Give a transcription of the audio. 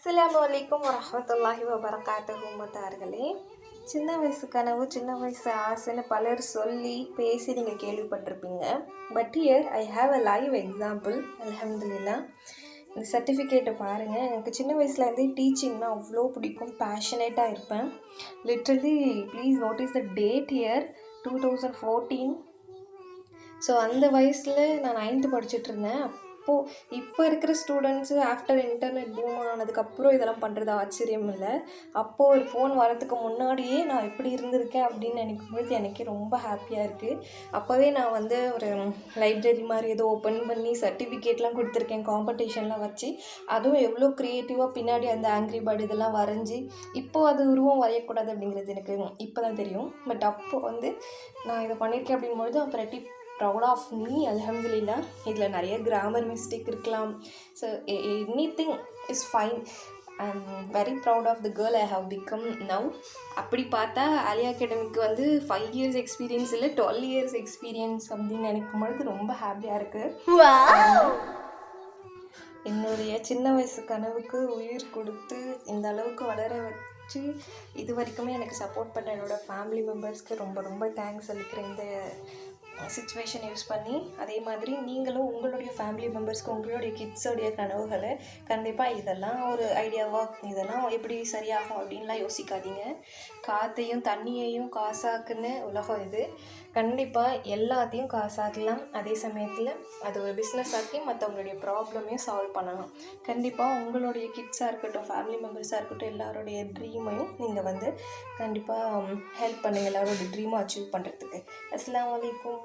அஸ்ஸலாமு அலைக்கும் வரஹ்மத்துல்லாஹி வபரகாத்துஹு மத்தார்களே. சின்ன வயசு கனவு சின்ன வயசு ஆசைன்னு பலர் சொல்லி பேசி நீங்கள் கேள்விப்பட்டிருப்பீங்க. But here I have a live example. அல்ஹம்துலில்லாஹ். இந்த சர்டிஃபிகேட்டை பாருங்கள். எனக்கு சின்ன வயசுலேருந்தே டீச்சிங்னா அவ்வளோ பிடிக்கும், பேஷனேட்டாக இருப்பேன். Literally please notice the date here 2014. So அந்த வயசில் நான் 9th படிச்சுட்டு இருந்தேன். அப்போது இப்போ இருக்கிற ஸ்டூடெண்ட்ஸு ஆஃப்டர் இன்டர்நெட் பூம் ஆனதுக்கப்புறம் இதெல்லாம் பண்ணுறது ஆச்சரியம் இல்லை. அப்போது ஒரு ஃபோன் வரதுக்கு முன்னாடியே நான் எப்படி இருந்திருக்கேன் அப்படின்னு நினைக்கும்போது எனக்கே ரொம்ப ஹாப்பியாக இருக்குது. அப்போவே நான் ஒரு லைப்ரரி மாதிரி ஏதோ ஓப்பன் பண்ணி சர்டிஃபிகேட்லாம் கொடுத்துருக்கேன் காம்படிஷன்லாம் வச்சு. அதுவும் எவ்வளோ க்ரியேட்டிவாக பின்னாடி அந்த ஆங்க்ரி பேர்டு இதெல்லாம் வரைஞ்சி. இப்போது அது உருவம் வரையக்கூடாது அப்படிங்கிறது எனக்கு இப்போ தான் தெரியும். பட் அப்போது நான் இதை பண்ணியிருக்கேன் அப்படிங்கும்பொழுது அப்புறம் ப்ரௌட் ஆஃப் மீ. அல்ஹம்துலில்லாஹ். இதில் நிறைய கிராமர் மிஸ்டேக் இருக்கலாம். So anything is fine. I am very proud of the girl I have become now. அப்படி பார்த்தா ஆலியா அகாடமிக்கு 5 years எக்ஸ்பீரியன்ஸ் இல்லை, 12 years எக்ஸ்பீரியன்ஸ் அப்படின்னு நினைக்கும் பொழுது ரொம்ப ஹாப்பியாக இருக்குது. என்னுடைய சின்ன வயசு கனவுக்கு உயிர் கொடுத்து இந்த அளவுக்கு வளர வச்சு இது வரைக்குமே எனக்கு சப்போர்ட் பண்ண என்னோடய ஃபேமிலி மெம்பர்ஸ்க்கு ரொம்ப ரொம்ப தேங்க்ஸ் சொல்லிக்கிறேன். இந்த சிச்சுவேஷன் யூஸ் பண்ணி அதே மாதிரி நீங்களும் உங்களுடைய ஃபேமிலி மெம்பர்ஸ்க்கு உங்களுடைய கிட்ஸோடைய கனவுகளை கண்டிப்பாக இதெல்லாம் ஒரு ஐடியாவாக இதெல்லாம் எப்படி சரியாகும் அப்படின்லாம் யோசிக்காதீங்க. காற்றையும் தண்ணியையும் காசாக்குன்னு உலகம் இது. கண்டிப்பாக எல்லாத்தையும் காசாக்கலாம். அதே சமயத்தில் அது ஒரு பிஸ்னஸ் ஆக்கி மற்றவங்களுடைய ப்ராப்ளமையும் சால்வ் பண்ணலாம். கண்டிப்பாக உங்களுடைய கிட்ஸாக இருக்கட்டும், ஃபேமிலி மெம்பர்ஸாக இருக்கட்டும், எல்லாருடைய ட்ரீமையும் நீங்கள் கண்டிப்பாக ஹெல்ப் பண்ணுங்கள், எல்லாரோட ட்ரீமும் அச்சீவ் பண்ணுறதுக்கு. அஸ்ஸலாமு அலைக்கும்.